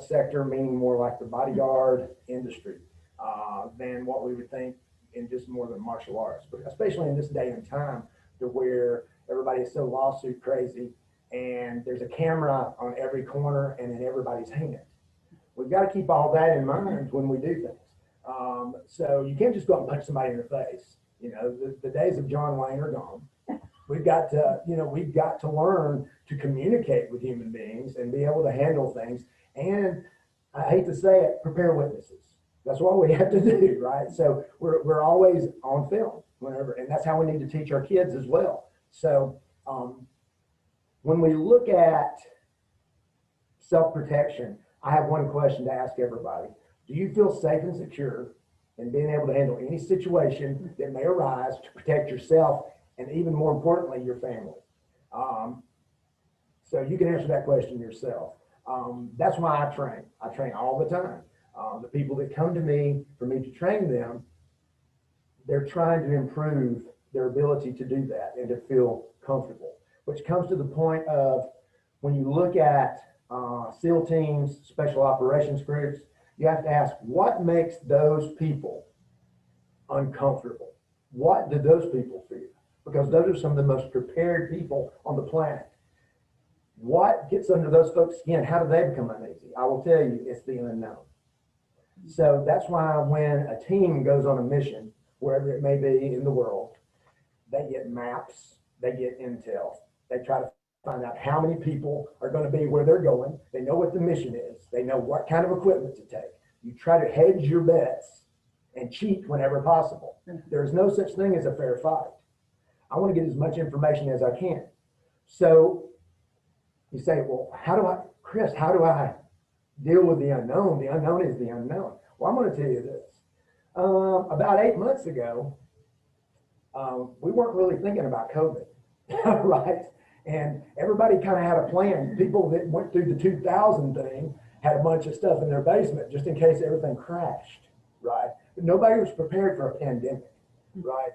sector, meaning more like the bodyguard industry, than what we would think in just more than martial arts, but especially in this day and time to where everybody is so lawsuit crazy and there's a camera on every corner and in everybody's hand. We've got to keep all that in mind when we do things. So you can't just go out and punch somebody in the face. You know, the days of John Wayne are gone. We've got to, we've got to learn to communicate with human beings and be able to handle things. And I hate to say it, prepare witnesses. That's what we have to do, right? So we're always on film whenever, and that's how we need to teach our kids as well. So when we look at self-protection, I have one question to ask everybody. Do you feel safe and secure in being able to handle any situation that may arise to protect yourself and even more importantly, your family? So you can answer that question yourself. That's why I train. I train all the time. The people that come to me for me to train them, they're trying to improve their ability to do that and to feel comfortable, which comes to the point of when you look at SEAL teams, special operations groups, you have to ask what makes those people uncomfortable? What do those people fear? Because those are some of the most prepared people on the planet. What gets under those folks' skin? How do they become uneasy? I will tell you, it's the unknown. So that's why when a team goes on a mission, wherever it may be in the world, they get maps, they get intel, they try to find out how many people are going to be where they're going. They know what the mission is. They know what kind of equipment to take. You try to hedge your bets and cheat whenever possible. There is no such thing as a fair fight. I want to get as much information as I can. So you say, well, Chris, how do I deal with the unknown? The unknown is the unknown. Well, I'm going to tell you this. About 8 months ago, we weren't really thinking about COVID, right? And everybody kind of had a plan. People that went through the 2000 thing had a bunch of stuff in their basement just in case everything crashed, right? But nobody was prepared for a pandemic, right?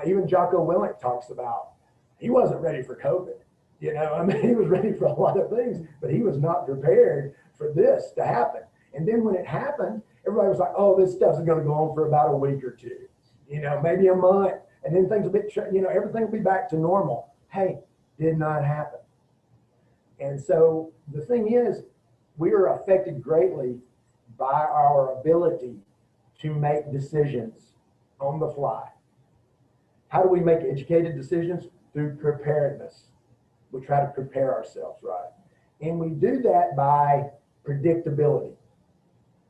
Even Jocko Willink talks about he wasn't ready for COVID. You know, I mean, he was ready for a lot of things, but he was not prepared for this to happen. And then when it happened, everybody was like, oh, this stuff's going to go on for about a week or two, maybe a month. And then things will be, everything will be back to normal. Hey, did not happen. And so the thing is, we are affected greatly by our ability to make decisions on the fly. How do we make educated decisions? Through preparedness. We try to prepare ourselves, right? And we do that by predictability.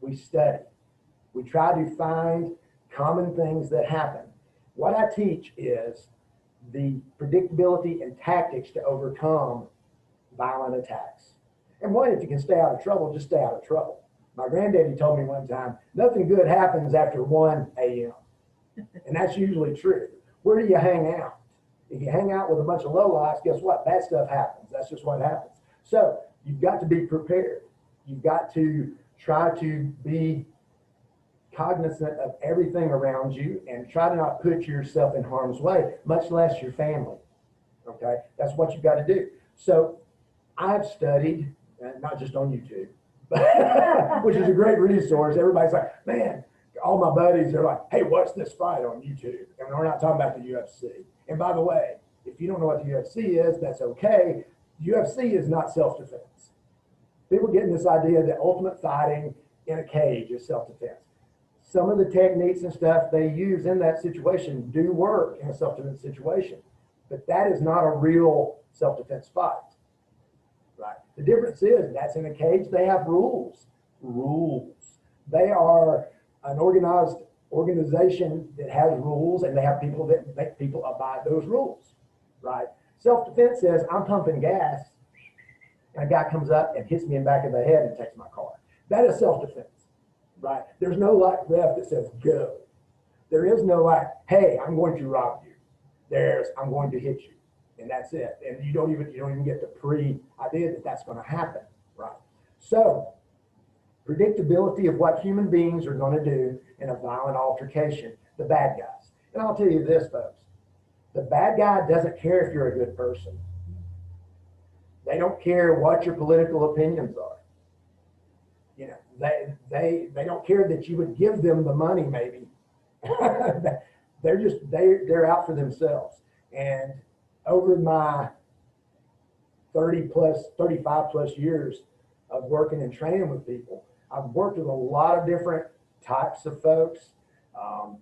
We study. We try to find common things that happen. What I teach is the predictability and tactics to overcome violent attacks. And one, if you can stay out of trouble, just stay out of trouble. My granddaddy told me one time, nothing good happens after 1 a.m. And that's usually true. Where do you hang out? If you hang out with a bunch of lowlifes, guess what? Bad stuff happens. That's just what happens. So you've got to be prepared. You've got to try to be cognizant of everything around you and try to not put yourself in harm's way, much less your family. Okay? That's what you've got to do. So I've studied, not just on YouTube, which is a great resource. Everybody's like, man, all my buddies are like, hey, watch this fight on YouTube. And we're not talking about the UFC. And by the way, if you don't know what the UFC is, that's okay. UFC is not self-defense. People get in this idea that ultimate fighting in a cage is self-defense. Some of the techniques and stuff they use in that situation do work in a self-defense situation, but that is not a real self-defense fight, right? The difference is that's in a cage, they have rules. They are an organization that has rules, and they have people that make people abide those rules, right? Self-defense says, I'm pumping gas, and a guy comes up and hits me in the back of the head and takes my car. That is self-defense, right? There's no like ref that says go. There is no like, hey, I'm going to rob you. There's, I'm going to hit you, and that's it. And you don't even get the pre-idea that that's going to happen, right? So predictability of what human beings are going to do in a violent altercation, the bad guys. And I'll tell you this, folks, the bad guy doesn't care if you're a good person. They don't care what your political opinions are. You know, they don't care that you would give them the money, maybe. They're out for themselves. And over my 35 plus years of working and training with people, I've worked with a lot of different types of folks,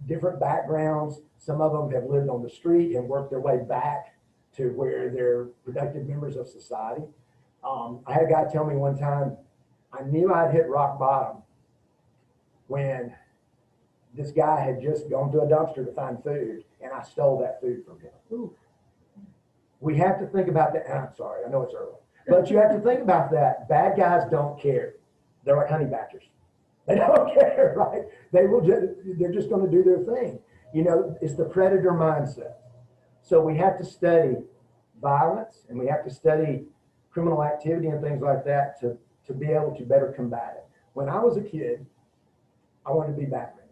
different backgrounds. Some of them have lived on the street and worked their way back to where they're productive members of society. I had a guy tell me one time, I knew I'd hit rock bottom when this guy had just gone to a dumpster to find food, and I stole that food from him. Ooh. We have to think about that. And I'm sorry, I know it's early, but you have to think about that. Bad guys don't care. They're like honey badgers. They don't care, right? They're just going to do their thing. You know, it's the predator mindset. So we have to study violence, and we have to study criminal activity and things like that to be able to better combat it. When I was a kid, I wanted to be Batman.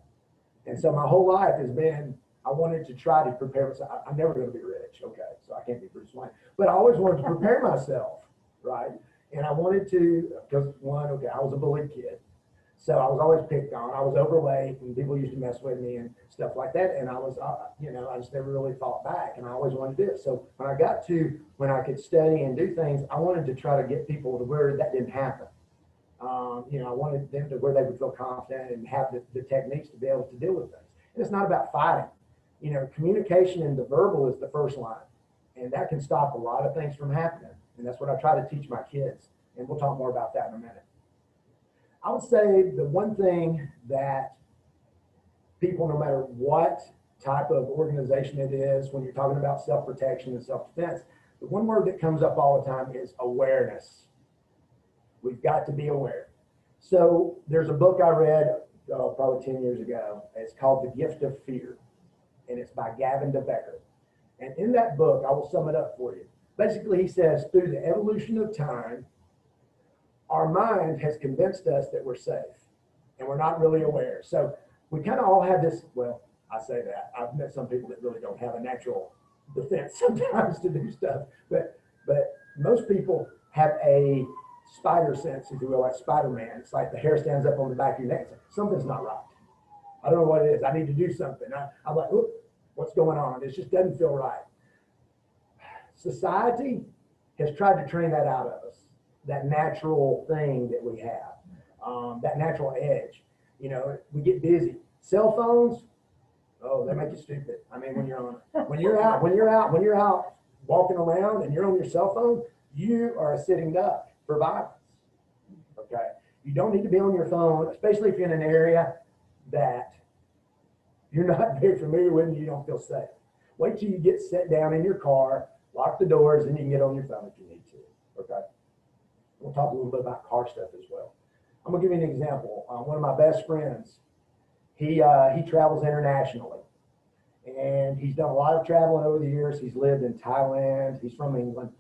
And so my whole life has been, I wanted to try to prepare myself. I'm never going to be rich, okay, so I can't be Bruce Wayne. But I always wanted to prepare myself, right? And I wanted to, because one, okay, I was a bullied kid. So I was always picked on. I was overweight, and people used to mess with me and stuff like that. And I was, you know, I just never really fought back, and I always wanted to do it. So when I got to when I could study and do things, I wanted to try to get people to where that didn't happen. You know, I wanted them to where they would feel confident and have the techniques to be able to deal with things. And it's not about fighting. You know, communication and the verbal is the first line, and that can stop a lot of things from happening. And that's what I try to teach my kids. And we'll talk more about that in a minute. I would say the one thing that people, no matter what type of organization it is, when you're talking about self-protection and self-defense, the one word that comes up all the time is awareness. We've got to be aware. So there's a book I read probably 10 years ago. It's called The Gift of Fear, and it's by Gavin DeBecker. And in that book, I will sum it up for you. Basically, he says, through the evolution of time, our mind has convinced us that we're safe, and we're not really aware. So we kind of all have this, well, I say that. I've met some people that really don't have a natural defense sometimes to do stuff, but most people have a spider sense, if you will, like Spider-Man. It's like the hair stands up on the back of your neck. Something's not right. I don't know what it is. I need to do something. I'm like, oop, what's going on? It just doesn't feel right. Society has tried to train that out of us, that natural thing that we have, that natural edge. You know, we get busy. Cell phones, oh, they make you stupid. I mean, when you're out walking around and you're on your cell phone, you are a sitting duck for violence. Okay, you don't need to be on your phone, especially if you're in an area that you're not very familiar with and you don't feel safe. Wait till you get set down in your car, lock the doors, and you can get on your phone if you need to. Okay, we'll talk a little bit about car stuff as well. I'm gonna give you an example. One of my best friends, he travels internationally, and he's done a lot of traveling over the years. He's lived in Thailand. He's from England.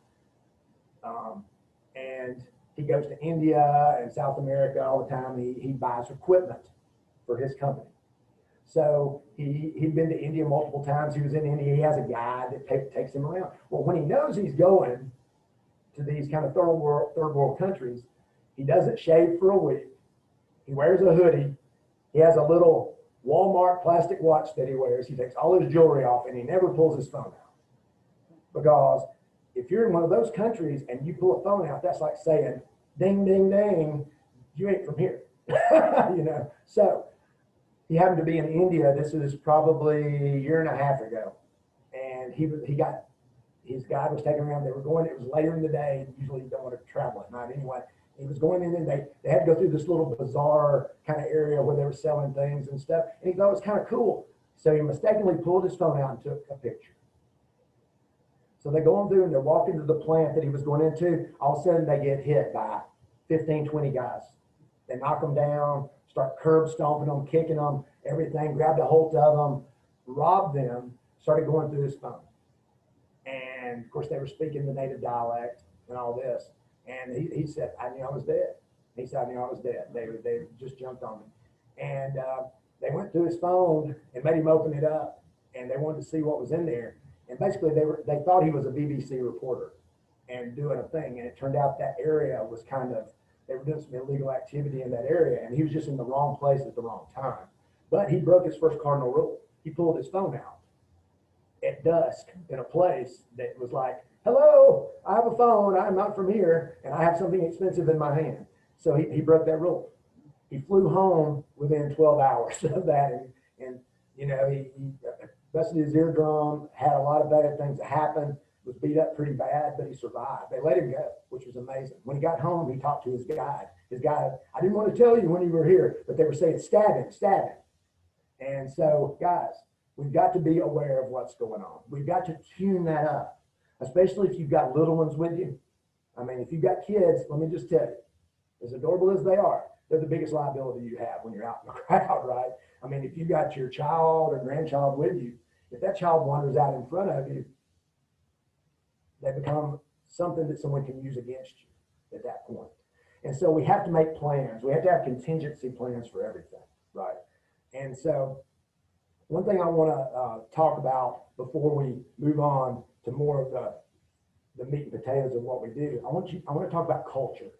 And he goes to India and South America all the time. He buys equipment for his company. So he'd been to India multiple times. He was in India. He has a guide that takes him around. Well, when he knows he's going to these kind of third world countries, he doesn't shave for a week. He wears a hoodie. He has a little Walmart plastic watch that he wears. He takes all his jewelry off, and he never pulls his phone out. Because if you're in one of those countries and you pull a phone out, that's like saying, ding, ding, ding, you ain't from here. You know. So he happened to be in India. This is probably a year and a half ago. And he got, his guide was taking him around. They were going, it was later in the day. Usually you don't want to travel at night anyway. He was going in, and they had to go through this little bazaar kind of area where they were selling things and stuff. And he thought it was kind of cool. So he mistakenly pulled his phone out and took a picture. So they go on through and they're walking to the plant that he was going into. All of a sudden they get hit by 15, 20 guys. They knock them down, start curb stomping them, kicking them, everything, grabbed a hold of them, robbed them, started going through his phone. And of course they were speaking the native dialect and all this. And he said, I knew I was dead. He said, I knew I was dead. They just jumped on me. And they went through his phone and made him open it up. And they wanted to see what was in there. And basically they thought he was a BBC reporter and doing a thing. And it turned out that area was kind of They were doing some illegal activity in that area, and he was just in the wrong place at the wrong time. But he broke his first cardinal rule. He pulled his phone out at dusk in a place that was like, hello, I have a phone, I'm not from here, and I have something expensive in my hand. So he broke that rule. He flew home within 12 hours of that, and you know, he busted his eardrum, had a lot of bad things that happened, was beat up pretty bad, but he survived. They let him go, which was amazing. When he got home, he talked to his guide. His guide, I didn't want to tell you when you were here, but they were saying, stab him, stab him. And so, guys, we've got to be aware of what's going on. We've got to tune that up, especially if you've got little ones with you. I mean, if you've got kids, let me just tell you, as adorable as they are, they're the biggest liability you have when you're out in the crowd, right? I mean, if you've got your child or grandchild with you, if that child wanders out in front of you, they become something that someone can use against you at that point. And so we have to make plans. We have to have contingency plans for everything, right? And so one thing I want to talk about before we move on to more of the meat and potatoes of what we do, I want to talk about culture.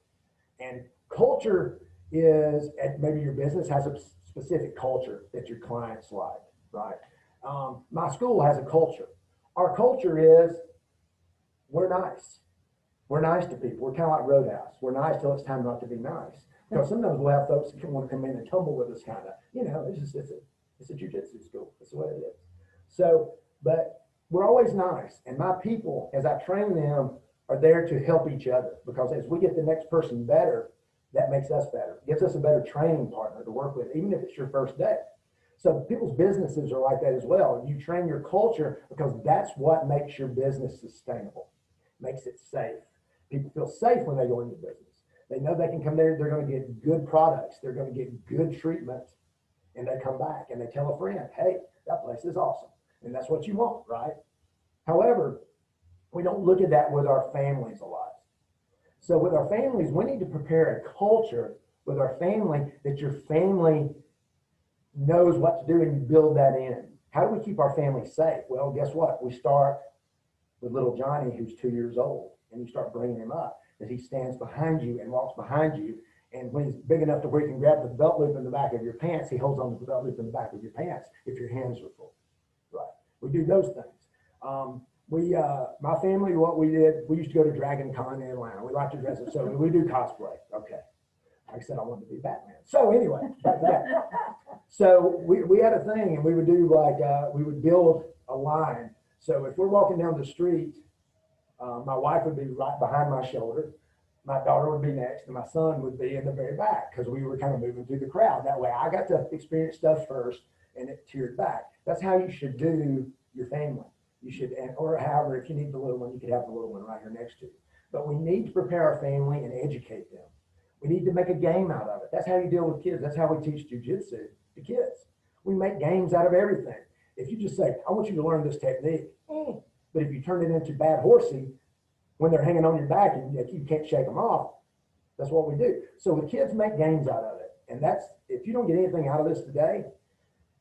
And culture is, maybe your business has a specific culture that your clients like, right? My school has a culture. Our culture is, we're nice. We're nice to people. We're kind of like Roadhouse. We're nice till it's time not to be nice. Because sometimes we'll have folks that want to come in and tumble with us, kind of. You know, it's a jiu-jitsu school. That's the way it is. So, but we're always nice. And my people, as I train them, are there to help each other. Because as we get the next person better, that makes us better. It gives us a better training partner to work with, even if it's your first day. So people's businesses are like that as well. You train your culture because that's what makes your business sustainable, makes it safe. People feel safe when they go into business. They know they can come there, they're going to get good products, they're going to get good treatment, and they come back and they tell a friend, hey, that place is awesome. And that's what you want, right? However, we don't look at that with our families a lot. So with our families, we need to prepare a culture with our family that your family knows what to do, and you build that in. How do we keep our family safe? Well, guess what? We start with little Johnny, who's 2 years old, and you start bringing him up as he stands behind you and walks behind you. And when he's big enough to where he can grab the belt loop in the back of your pants, he holds on to the belt loop in the back of your pants if your hands are full. Right? We do those things. My family, what we did, we used to go to Dragon Con in Atlanta. We like to dress up. So we do cosplay. Okay. Like I said, I wanted to be Batman. So anyway, back to that. So we had a thing, and we would do like, we would build a line. So if we're walking down the street, my wife would be right behind my shoulder. My daughter would be next, and my son would be in the very back because we were kind of moving through the crowd. That way I got to experience stuff first, and it tiered back. That's how you should do your family. You should, or however, if you need the little one, you could have the little one right here next to you. But we need to prepare our family and educate them. We need to make a game out of it. That's how you deal with kids. That's how we teach jiu-jitsu to kids. We make games out of everything. If you just say, I want you to learn this technique, but if you turn it into bad horsey, when they're hanging on your back and you can't shake them off, that's what we do. So the kids make games out of it. And that's, if you don't get anything out of this today,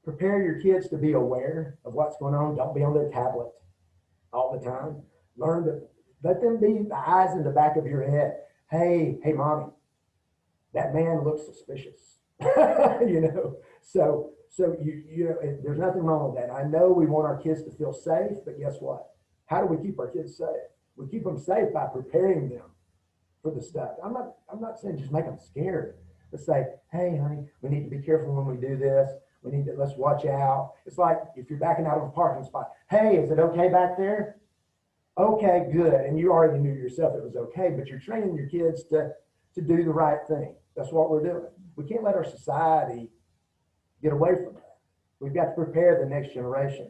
prepare your kids to be aware of what's going on. Don't be on their tablet all the time. Learn to let them be the eyes in the back of your head. Hey, mommy, that man looks suspicious. You know, so you know, there's nothing wrong with that. I know we want our kids to feel safe, but guess what? How do we keep our kids safe? We keep them safe by preparing them for the stuff. I'm not saying just make them scared, but say, hey, honey, we need to be careful when we do this. We need to, let's watch out. It's like if you're backing out of a parking spot. Hey, is it okay back there? Okay, good. And you already knew yourself it was okay, but you're training your kids to do the right thing. That's what we're doing. We can't let our society get away from that. We've got to prepare the next generation.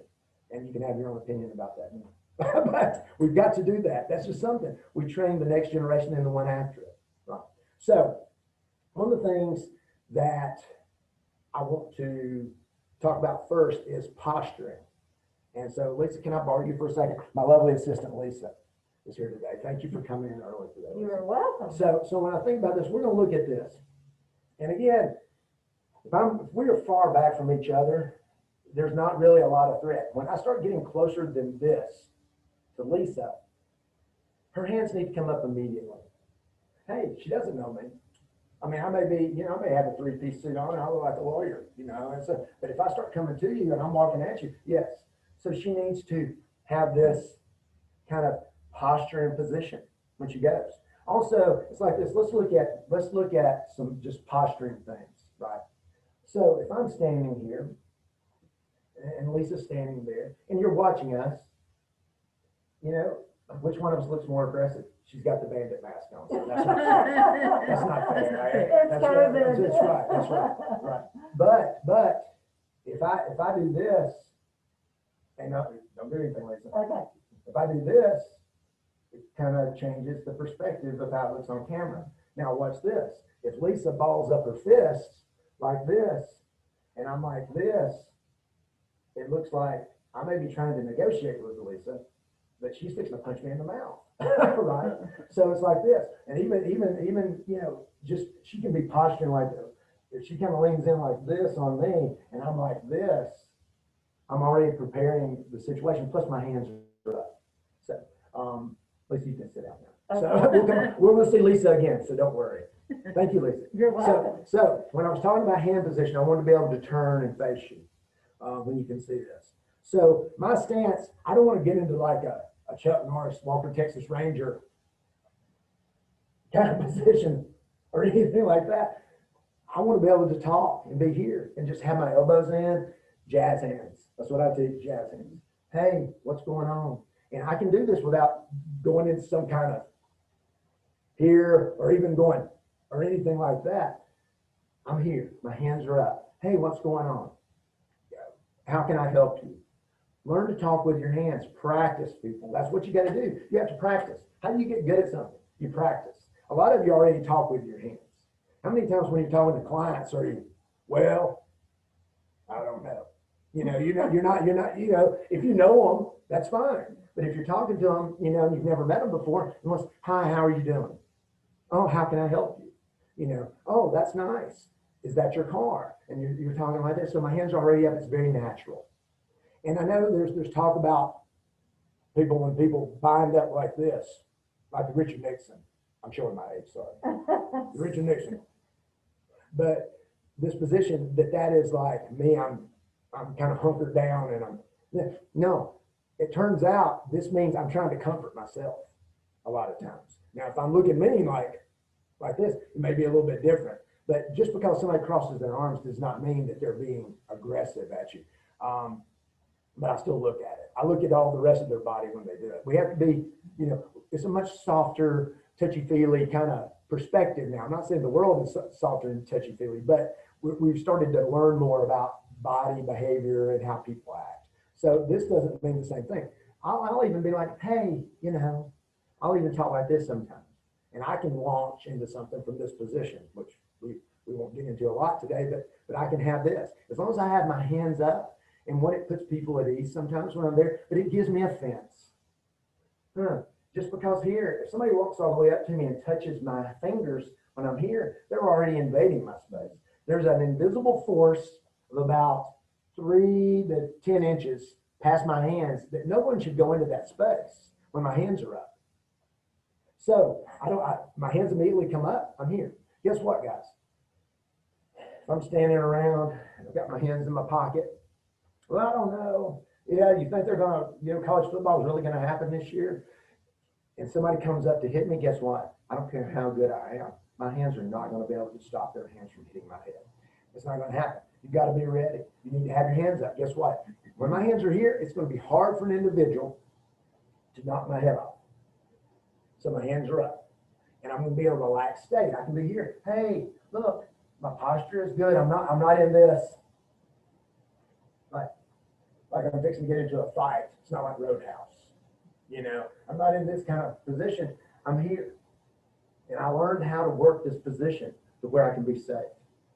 And you can have your own opinion about that now. But we've got to do that. That's just something. We train the next generation and the one after it. Right. So one of the things that I want to talk about first is posturing. And so, Lisa, can I borrow you for a second? My lovely assistant, Lisa, is here today. Thank you for coming in early today. You're welcome. So when I think about this, we're going to look at this. And again, if we are far back from each other, there's not really a lot of threat. When I start getting closer than this to Lisa, her hands need to come up immediately. Hey, she doesn't know me. I mean, I may be, I may have a three-piece suit on and I look like a lawyer, and so, but if I start coming to you and I'm walking at you, yes. So she needs to have this kind of posture and position when she goes. Also, it's like this. Let's look at some just posturing things, right? So if I'm standing here and Lisa's standing there and you're watching us, which one of us looks more aggressive? She's got the bandit mask on. So that's not fair. That's not fair. Right? That's right. That's right. But if I do this, and don't do anything, Lisa. Okay. If I do this, it kind of changes the perspective of how it looks on camera. Now watch this. If Lisa balls up her fists like this, and I'm like this, it looks like I may be trying to negotiate with Lisa, but she's fixing to punch me in the mouth, right? So it's like this, and even just she can be posturing like this. If she kind of leans in like this on me, and I'm like this, I'm already preparing the situation. Plus my hands are up. So, Lisa, you can sit down now. So we're going to see Lisa again, so don't worry. Thank you, Lisa. You're welcome. So when I was talking about hand position, I wanted to be able to turn and face you when you can see this. So my stance, I don't want to get into like a Chuck Norris, Walker, Texas Ranger kind of position or anything like that. I want to be able to talk and be here and just have my elbows in, jazz hands. That's what I teach, jazz hands. Hey, what's going on? And I can do this without going into some kind of here or even going or anything like that. I'm here. My hands are up. Hey, what's going on? How can I help you? Learn to talk with your hands. Practice, people. That's what you got to do. You have to practice. How do you get good at something? You practice. A lot of you already talk with your hands. How many times when you're talking to clients are you, well, I don't know. You're not, if you know them, that's fine. But if you're talking to them, and you've never met them before, hi, how are you doing? Oh, how can I help you? Oh, that's nice. Is that your car? And you're talking like this. So my hands are already up. It's very natural. And I know there's talk about when people bind up like this, like Richard Nixon. I'm showing my age, sorry. Richard Nixon. But this position that is like me, I'm kind of hunkered down and no, it turns out this means I'm trying to comfort myself a lot of times. Now, if I'm looking mean like this, it may be a little bit different. But just because somebody crosses their arms does not mean that they're being aggressive at you. But I still look at it. I look at all the rest of their body when they do it. We have to be, it's a much softer, touchy-feely kind of perspective now. I'm not saying the world is softer and touchy-feely, but we've started to learn more about body behavior and how people act. So this doesn't mean the same thing. I'll even be like, hey, I'll even talk like this sometimes. And I can launch into something from this position, which we won't get into a lot today, but I can have this. As long as I have my hands up, and what it puts people at ease sometimes when I'm there, but it gives me a fence. Just because here, if somebody walks all the way up to me and touches my fingers when I'm here, they're already invading my space. There's an invisible force of about 3 to 10 inches past my hands that no one should go into that space when my hands are up. So my hands immediately come up, I'm here. Guess what, guys? If I'm standing around, I've got my hands in my pocket. Well, I don't know. Yeah, you think they're going to, college football is really going to happen this year? And somebody comes up to hit me, guess what? I don't care how good I am. My hands are not going to be able to stop their hands from hitting my head. It's not going to happen. You've got to be ready. You need to have your hands up. Guess what? When my hands are here, it's going to be hard for an individual to knock my head off. So my hands are up. And I'm going to be in a relaxed state. I can be here. Hey, look, my posture is good. I'm not in this. Like I'm fixing to get into a fight. It's not like Roadhouse. I'm not in this kind of position. I'm here. And I learned how to work this position to where I can be safe,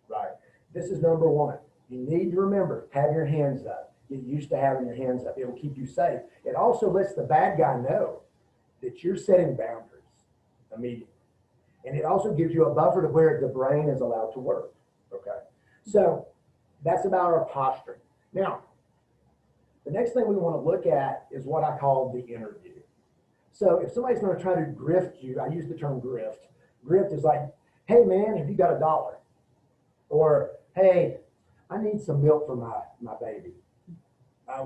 right? This is number one. You need to remember, have your hands up. Get used to having your hands up. It'll keep you safe. It also lets the bad guy know that you're setting boundaries immediately. And it also gives you a buffer to where the brain is allowed to work, okay? So that's about our posture. Now, the next thing we want to look at is what I call the interview. So if somebody's going to try to grift you, I use the term grift. Grift is like, hey man, have you got $1? Or, hey, I need some milk for my baby.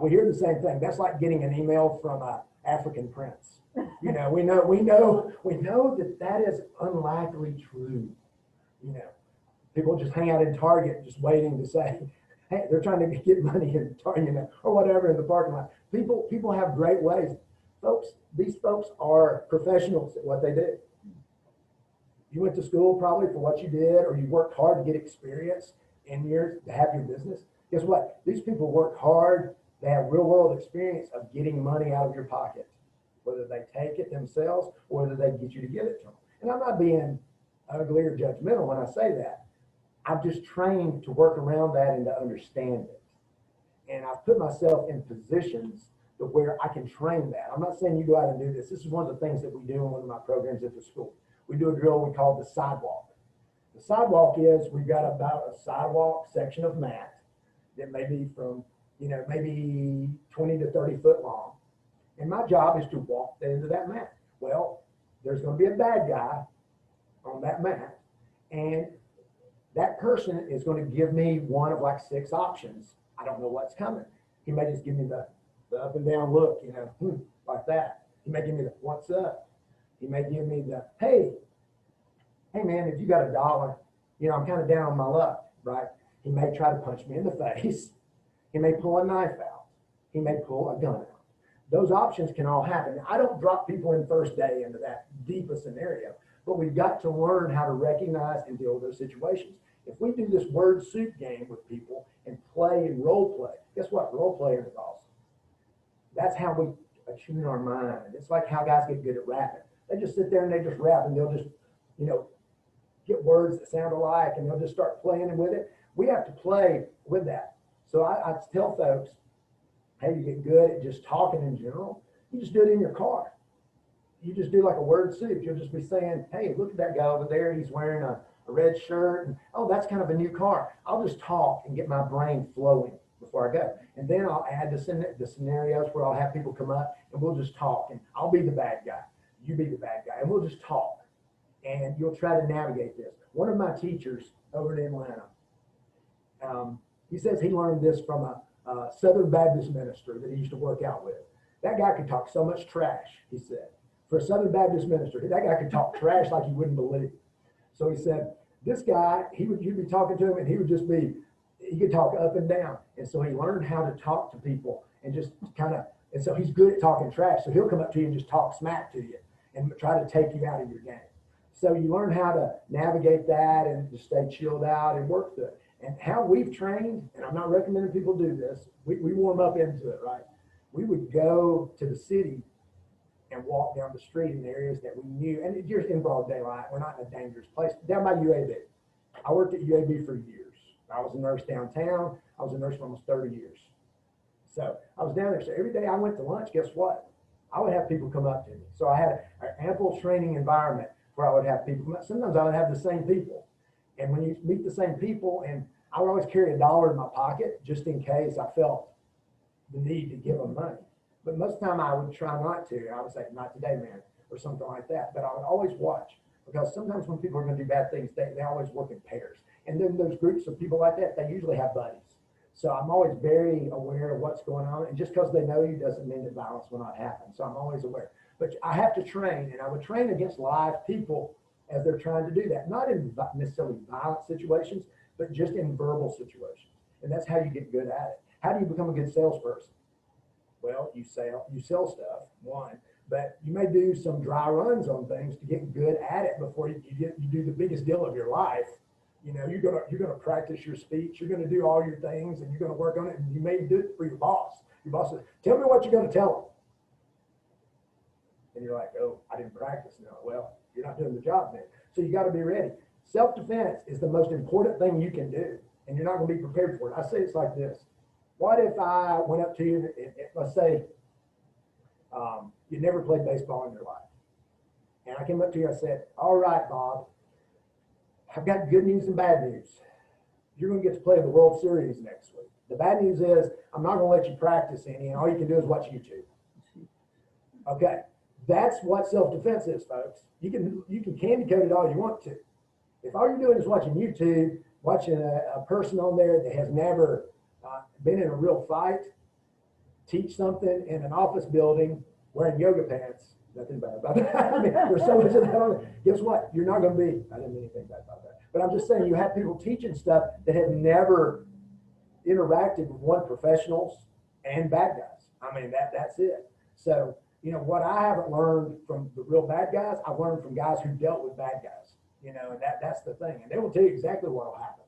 We hear the same thing. That's like getting an email from an African prince. We know that is unlikely true. People just hang out in Target just waiting to say, hey, they're trying to get money in Target, or whatever in the parking lot. People have great ways. Folks, these folks are professionals at what they do. You went to school probably for what you did, or you worked hard to get experience in years to have your business. Guess what? These people work hard. They have real world experience of getting money out of your pocket, whether they take it themselves or whether they get you to give it to them. And I'm not being ugly or judgmental when I say that. I've just trained to work around that and to understand it. And I've put myself in positions to where I can train that. I'm not saying you go out and do this. This is one of the things that we do in one of my programs at the school. We do a drill we call the sidewalk. The sidewalk is, we've got about a sidewalk section of mat that may be from, maybe 20 to 30 foot long. And my job is to walk into that mat. Well, there's going to be a bad guy on that mat, and that person is going to give me one of like 6 options. I don't know what's coming. He may just give me the up and down look, like that. He may give me the what's up. He may give me the, hey man, if you got $1, I'm kind of down on my luck, right? He may try to punch me in the face. He may pull a knife out. He may pull a gun out. Those options can all happen. I don't drop people in first day into that deeper scenario, but we've got to learn how to recognize and deal with those situations. If we do this word soup game with people and play and role play, guess what? Role playing is awesome. That's how we attune our mind. It's like how guys get good at rapping. They just sit there and they just rap, and they'll just, get words that sound alike, and they'll just start playing with it. We have to play with that. So I tell folks, hey, you get good at just talking in general. You just do it in your car. You just do like a word soup. You'll just be saying, hey, look at that guy over there. He's wearing a red shirt. And, oh, that's kind of a new car. I'll just talk and get my brain flowing before I go. And then I'll add the scenarios where I'll have people come up and we'll just talk. And I'll be the bad guy. You be the bad guy. And we'll just talk. And you'll try to navigate this. One of my teachers over in Atlanta, he says he learned this from a Southern Baptist minister that he used to work out with. That guy could talk so much trash, he said. For a Southern Baptist minister, that guy could talk trash like you wouldn't believe. So he said, this guy, you'd be talking to him and he could talk up and down. And so he learned how to talk to people and just and so he's good at talking trash. So he'll come up to you and just talk smack to you and try to take you out of your game. So you learn how to navigate that and just stay chilled out and work through it. And how we've trained, and I'm not recommending people do this, we warm up into it, right? We would go to the city and walk down the street in areas that we knew, and you're in broad daylight, we're not in a dangerous place. Down by UAB. I worked at UAB for years. I was a nurse downtown. I was a nurse for almost 30 years. So I was down there. So every day I went to lunch, guess what? I would have people come up to me. So I had an ample training environment where I would have people. Sometimes I would have the same people. And when you meet the same people, and I would always carry $1 in my pocket just in case I felt the need to give them money. But most of the time I would try not to. I would say, not today, man, or something like that. But I would always watch, because sometimes when people are going to do bad things, they always work in pairs. And then those groups of people like that, they usually have buddies. So I'm always very aware of what's going on. And just because they know you doesn't mean that violence will not happen. So I'm always aware. But I have to train, and I would train against live people as they're trying to do that. Not in necessarily violent situations, but just in verbal situations. And that's how you get good at it. How do you become a good salesperson? Well, you sell stuff, one, but you may do some dry runs on things to get good at it before you do the biggest deal of your life. You're gonna practice your speech, you're gonna do all your things, and you're gonna work on it, and you may do it for your boss. Your boss says, tell me what you're gonna tell them. And you're like, oh, I didn't practice. No, well, you're not doing the job then. So you got to be ready. Self-defense is the most important thing you can do, and you're not going to be prepared for it. I say it's like this. What if I went up to you, and let's say you never played baseball in your life, and I came up to you and I said, all right, Bob, I've got good news and bad news. You're going to get to play the World Series next week. The bad news is I'm not going to let you practice any, and all you can do is watch YouTube. Okay. That's what self-defense is, folks. You can candy coat it all you want to. If all you're doing is watching YouTube, watching a person on there that has never been in a real fight, teach something in an office building wearing yoga pants, nothing bad about that. I mean, there's so much of that on there. Guess what? You're not going to be, I didn't mean anything bad about that. But I'm just saying you have people teaching stuff that have never interacted with professionals and bad guys. I mean, that's it. So, you know, what I haven't learned from the real bad guys, I've learned from guys who dealt with bad guys, you know, and that's the thing. And they will tell you exactly what will happen.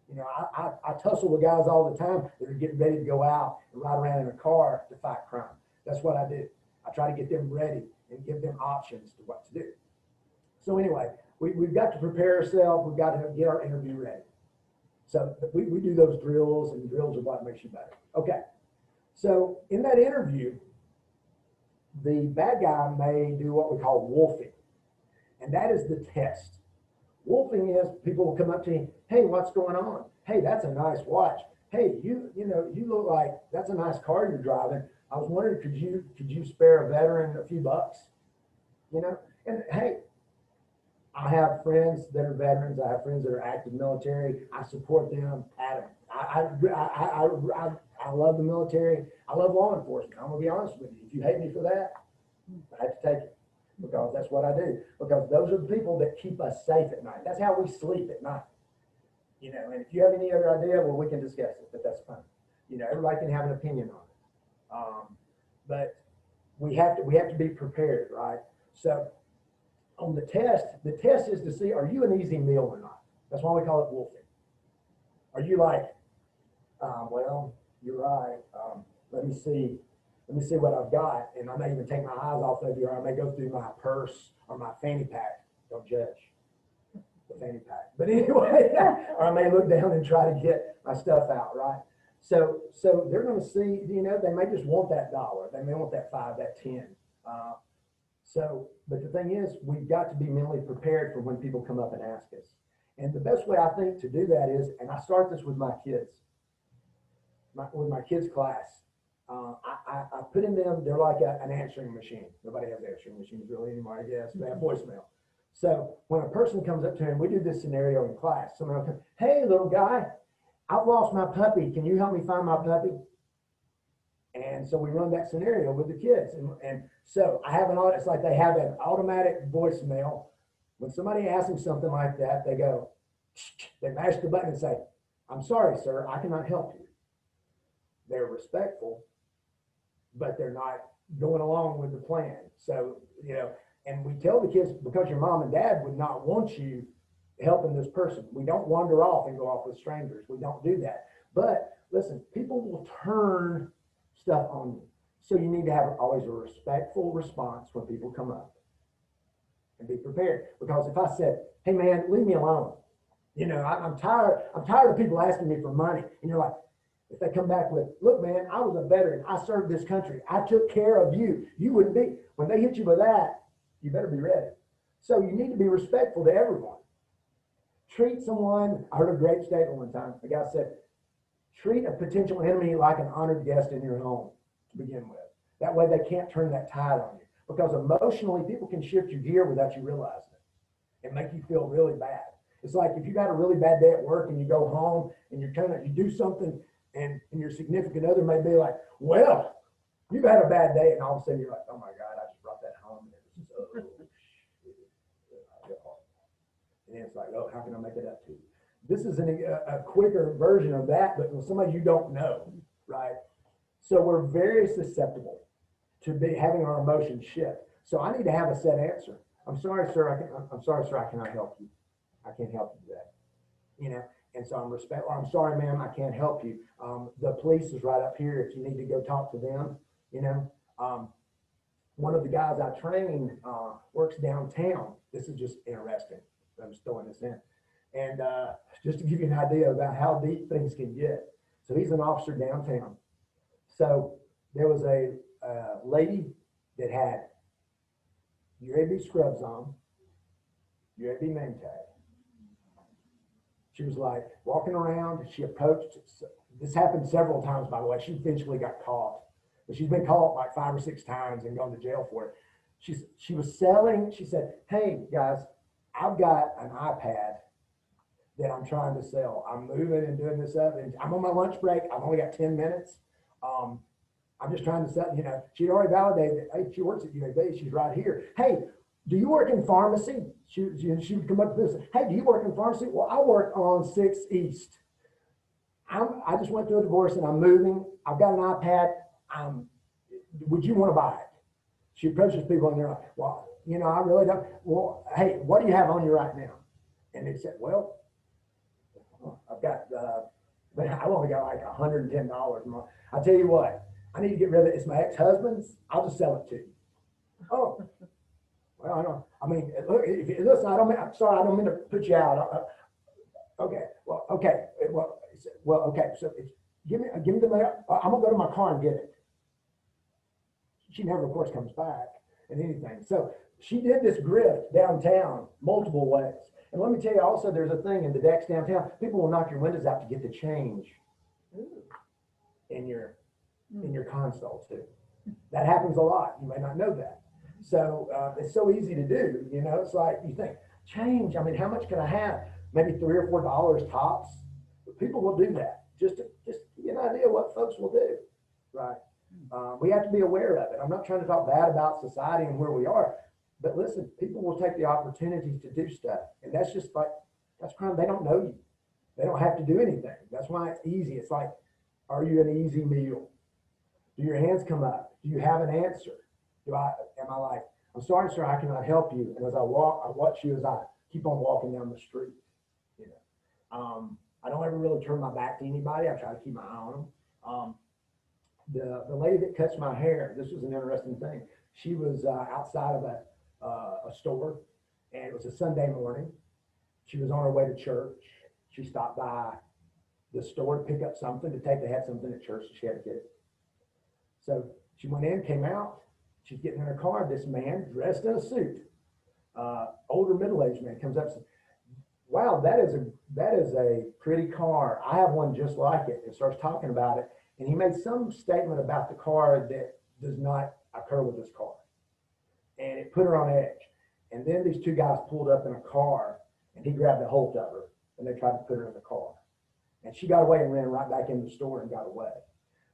You know, I tussle with guys all the time that are getting ready to go out and ride around in a car to fight crime. That's what I do. I try to get them ready and give them options to what to do. So anyway, we've got to prepare ourselves. We've got to get our interview ready. So we do those drills, and drills are what makes you better. Okay. So in that interview, the bad guy may do what we call wolfing, and that is the test. Wolfing is people will come up to you, hey, what's going on? Hey, that's a nice watch. Hey, you know, you look like that's a nice car you're driving. I was wondering, could you spare a veteran a few bucks? You know, and hey, I have friends that are veterans. I have friends that are active military. I support them. I love the military. I love law enforcement. I'm gonna be honest with you. If you hate me for that, I have to take it, because that's what I do. Because those are the people that keep us safe at night. That's how we sleep at night. You know, and if you have any other idea, well, we can discuss it, but that's fine. You know, everybody can have an opinion on it. But we have to be prepared, right? So on the test is to see, are you an easy meal or not? That's why we call it wolfing. Are you like, well, you're right. Let me see what I've got, and I may even take my eyes off of you, or I may go through my purse or my fanny pack. Don't judge the fanny pack. But anyway, or I may look down and try to get my stuff out, right? So they're going to see, you know, they may just want that dollar. They may want that 5, that 10. But the thing is, we've got to be mentally prepared for when people come up and ask us. And the best way I think to do that is, and I start this with my kids, with my kids' class. I put in them, they're like an answering machine. Nobody has answering machines really anymore, I guess. They have voicemail. So when a person comes up to me, we do this scenario in class. Someone will come, hey, little guy, I've lost my puppy. Can you help me find my puppy? And so we run that scenario with the kids. And so it's like they have an automatic voicemail. When somebody asks them something like that, they go, they mash the button and say, I'm sorry, sir, I cannot help you. They're respectful, but they're not going along with the plan. So, you know, and we tell the kids, because your mom and dad would not want you helping this person. We don't wander off and go off with strangers. We don't do that. But listen, people will turn stuff on you. So you need to have always a respectful response when people come up, and be prepared. Because if I said, hey man, leave me alone. You know, I'm tired of people asking me for money. And you're like, if they come back with, look man, I was a veteran. I served this country. I took care of you. You wouldn't be, when they hit you with that, you better be ready. So you need to be respectful to everyone. Treat someone, I heard a great statement one time. The guy said, treat a potential enemy like an honored guest in your home to begin with. That way they can't turn that tide on you. Because emotionally, people can shift your gear without you realizing it and make you feel really bad. It's like if you got a really bad day at work and you go home and you do something, and your significant other may be like, well, you've had a bad day, and all of a sudden you're like, oh my God, I just brought that home. And it's like, oh, how can I make it up to you? This is a quicker version of that, but with somebody you don't know, right? So we're very susceptible to be having our emotions shift. So I need to have a set answer. I'm sorry, sir, I cannot help you. I can't help you today. You know, and so I'm sorry, ma'am, I can't help you. The police is right up here if you need to go talk to them. You know, one of the guys I trained works downtown. This is just interesting. I'm just throwing this in. And just to give you an idea about how deep things can get. So he's an officer downtown. So there was a lady that had UAB scrubs on, UAB name tag. She was like walking around. She approached. This happened several times, by the way. She eventually got caught, but she's been caught like 5 or 6 times and gone to jail for it. She was selling. She said, "Hey guys, I've got an iPad that I'm trying to sell. I'm moving and doing this up, and I'm on my lunch break. I've only got 10 minutes. I'm just trying to sell, you know, she'd already validated that, hey, she works at UAB, she's right here. Hey, do you work in pharmacy? She would come up with this, hey, do you work in pharmacy? Well, I work on 6 East. I just went through a divorce and I'm moving. I've got an iPad. Would you want to buy it? She approaches people and they're like, well, you know, I really don't. Well, hey, what do you have on you right now? And they said, well, I've got, I've only got like $110 a month. I'll tell you what, I need to get rid of it. It's my ex-husband's. I'll just sell it to you. Oh, well, I mean, look, listen, I'm sorry, I don't mean to put you out. Okay, well, okay. So give me the money. I'm gonna go to my car and get it. She never, of course, comes back and anything. So she did this grift downtown multiple ways. And let me tell you also, there's a thing in the decks downtown. People will knock your windows out to get the change in your console too. That happens a lot. You may not know that. So it's so easy to do. You know, it's like you think change. I mean, how much can I have? Maybe $3 or $4 tops. But people will do that just to get an idea what folks will do. Right. We have to be aware of it. I'm not trying to talk bad about society and where we are, but listen, people will take the opportunities to do stuff, and that's just like, that's crime. They don't know you. They don't have to do anything. That's why it's easy. It's like, are you an easy meal? Do your hands come up? Do you have an answer? Am I like, I'm sorry, sir, I cannot help you. And as I walk, I watch you as I keep on walking down the street. You know, I don't ever really turn my back to anybody. I try to keep my eye on them. The lady that cuts my hair, this was an interesting thing. She was outside of a store, and it was a Sunday morning. She was on her way to church. She stopped by the store to pick up something to take. They had something at church, so she had to get it. So she went in, came out. She's getting in her car. This man dressed in a suit, older middle-aged man, comes up and says, "Wow, that is a pretty car. I have one just like it." And starts talking about it. And he made some statement about the car that does not occur with this car. And it put her on edge. And then these two guys pulled up in a car, and he grabbed a hold of her, and they tried to put her in the car. And she got away and ran right back in the store and got away.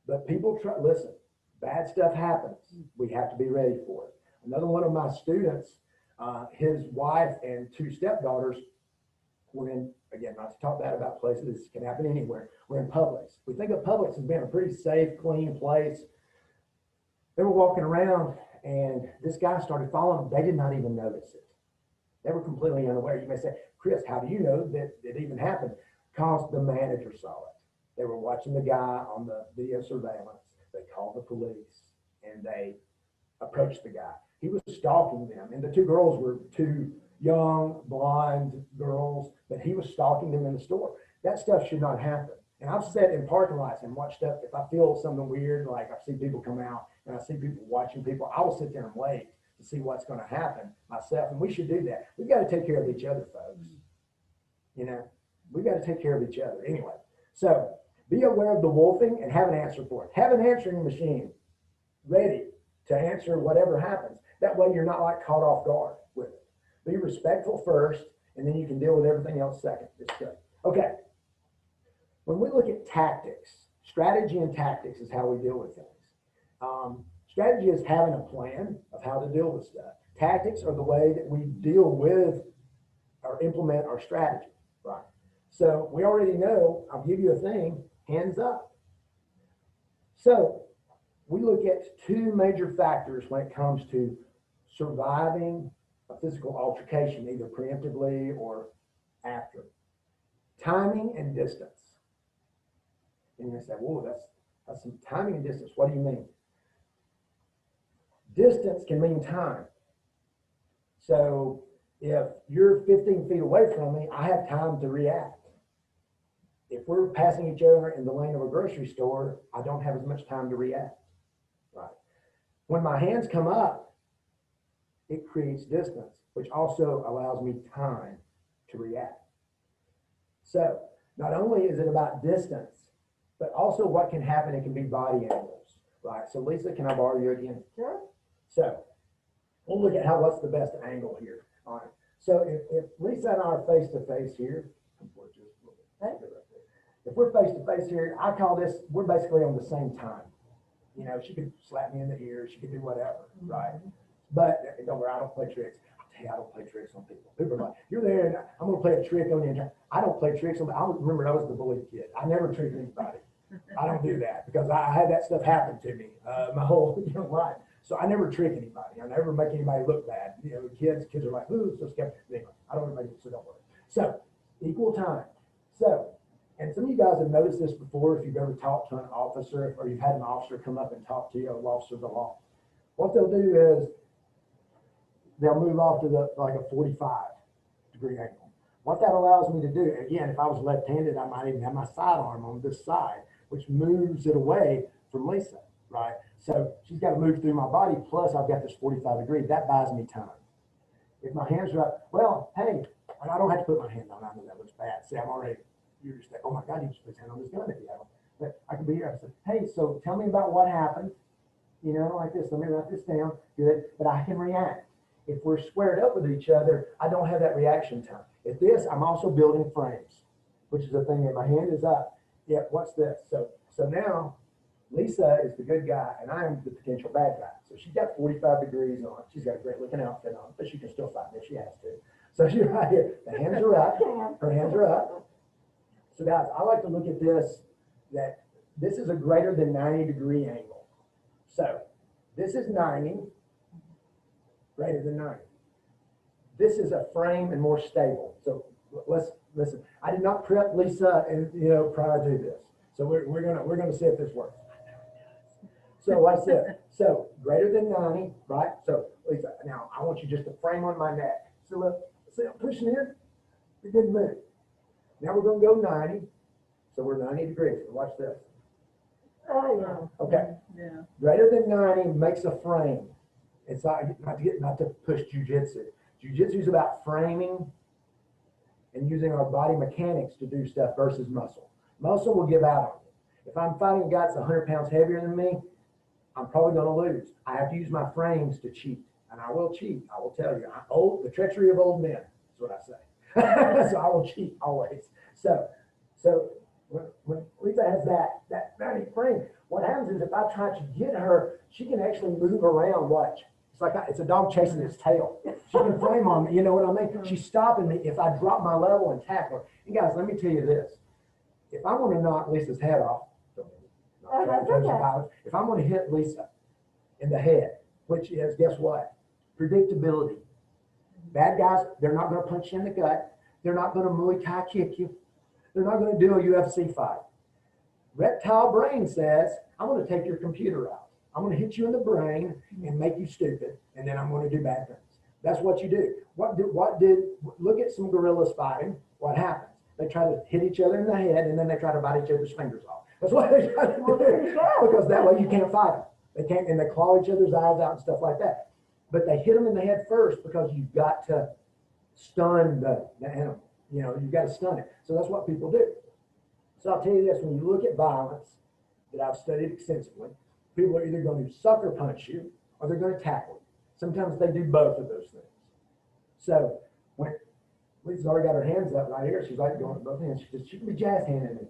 But people listen, bad stuff happens. We have to be ready for it. Another one of my students, his wife and 2 stepdaughters were in, again, not to talk bad about places, this can happen anywhere. We're in Publix. We think of Publix as being a pretty safe, clean place. They were walking around, and this guy started following them. They did not even notice it. They were completely unaware. You may say, Chris, how do you know that it even happened? Because the manager saw it. They were watching the guy on the video surveillance. They called the police, and they approached the guy. He was stalking them, and the 2 girls were 2 young, blonde girls, but he was stalking them in the store. That stuff should not happen. And I've sat in parking lots and watched stuff. If I feel something weird, like I see people come out and I see people watching people, I will sit there and wait to see what's going to happen myself. And we should do that. We've got to take care of each other, folks. You know, we've got to take care of each other. Anyway, so be aware of the wolfing and have an answer for it. Have an answering machine ready to answer whatever happens. That way you're not like caught off guard with it. Be respectful first, and then you can deal with everything else second. It's good. Okay. When we look at tactics, strategy and tactics is how we deal with things. Strategy is having a plan of how to deal with stuff. Tactics are the way that we deal with or implement our strategy, right? So we already know, I'll give you a thing, hands up. So we look at 2 major factors when it comes to surviving a physical altercation, either preemptively or after. Timing and distance. And you're going to say, whoa, that's some timing and distance. What do you mean? Distance can mean time. So if you're 15 feet away from me, I have time to react. If we're passing each other in the lane of a grocery store, I don't have as much time to react. Right. When my hands come up, it creates distance, which also allows me time to react. So not only is it about distance, but also what can happen, it can be body angles, right? So Lisa, can I borrow you again? Sure. So we'll look at what's the best angle here. All right. So if Lisa and I are face to face here, come forward, If we're face to face here, I call this, we're basically on the same time. You know, she could slap me in the ear, she could do whatever, right? But don't worry, I don't play tricks. I'll tell you, I don't play tricks on people. People are like, you're there and I'm gonna play a trick on you. I don't play tricks on, I remember I was the bullied kid. I never tricked anybody. I don't do that because I had that stuff happen to me my whole young life. So I never trick anybody. I never make anybody look bad. You know, kids are like, ooh, so scared. Anyway, I don't make it, so don't worry. So, equal time. So, and some of you guys have noticed this before if you've ever talked to an officer or you've had an officer come up and talk to you, an officer of the law. What they'll do is they'll move off to like a 45-degree angle. What that allows me to do, again, if I was left-handed, I might even have my sidearm on this side, which moves it away from Lisa, right? So she's got to move through my body, plus I've got this 45 degree. That buys me time. If my hands are up, well, hey, and I don't have to put my hand on. I know that looks bad. See, I'm already, you're just like, oh my God, you just put his hand on this gun if you haven't. But I can be here. I said, hey, so tell me about what happened. You know, like this. Let me write this down. Good. But I can react. If we're squared up with each other, I don't have that reaction time. At this, I'm also building frames, which is the thing that my hand is up. Yeah, what's this? So now Lisa is the good guy and I'm the potential bad guy. So she's got 45 degrees on. She's got a great looking outfit on, but she can still fight me if she has to. So she's right here. The hands are up. Her hands are up. So guys, I like to look at this, that this is a greater than 90-degree angle. So this is 90, greater than 90. This is a frame and more stable. So let's listen. I did not prep Lisa and prior to this. So we're gonna see if this works. So watch this. So greater than 90, right? So Lisa, now I want you just to frame on my neck. So look, see I'm pushing in. It didn't move. Now we're gonna go 90. So we're 90 degrees. So watch this. Oh yeah. Okay. Yeah. Greater than 90 makes a frame. It's not to push jujitsu. Jiu-jitsu is about framing and using our body mechanics to do stuff versus muscle. Muscle will give out on you. If I'm fighting a guy that's 100 pounds heavier than me, I'm probably going to lose. I have to use my frames to cheat, and I will cheat. I will tell you, the treachery of old men is what I say. So I will cheat always. So when Lisa has that 90 frame, what happens is if I try to get her, she can actually move around. Watch. It's a dog chasing its tail. She can frame on me, you know what I mean? She's stopping me if I drop my level and tackle her. And guys, let me tell you this. If I want to knock Lisa's head off, if I'm going to hit Lisa in the head, which is, guess what? Predictability. Bad guys, they're not going to punch you in the gut. They're not going to Muay Thai kick you. They're not going to do a UFC fight. Reptile brain says, I'm going to take your computer out. I'm going to hit you in the brain and make you stupid, and then I'm going to do bad things. That's what you do. Look at some gorillas fighting. What happens? They try to hit each other in the head, and then they try to bite each other's fingers off. That's what they try to do, because that way you can't fight them. They can't, and they claw each other's eyes out and stuff like that. But they hit them in the head first because you've got to stun the animal. You've got to stun it. So that's what people do. So I'll tell you this, when you look at violence that I've studied extensively, people are either going to sucker punch you or they're going to tackle you. Sometimes they do both of those things. So when Lisa's already got her hands up right here, she's like going with both hands. She can be jazz handing me.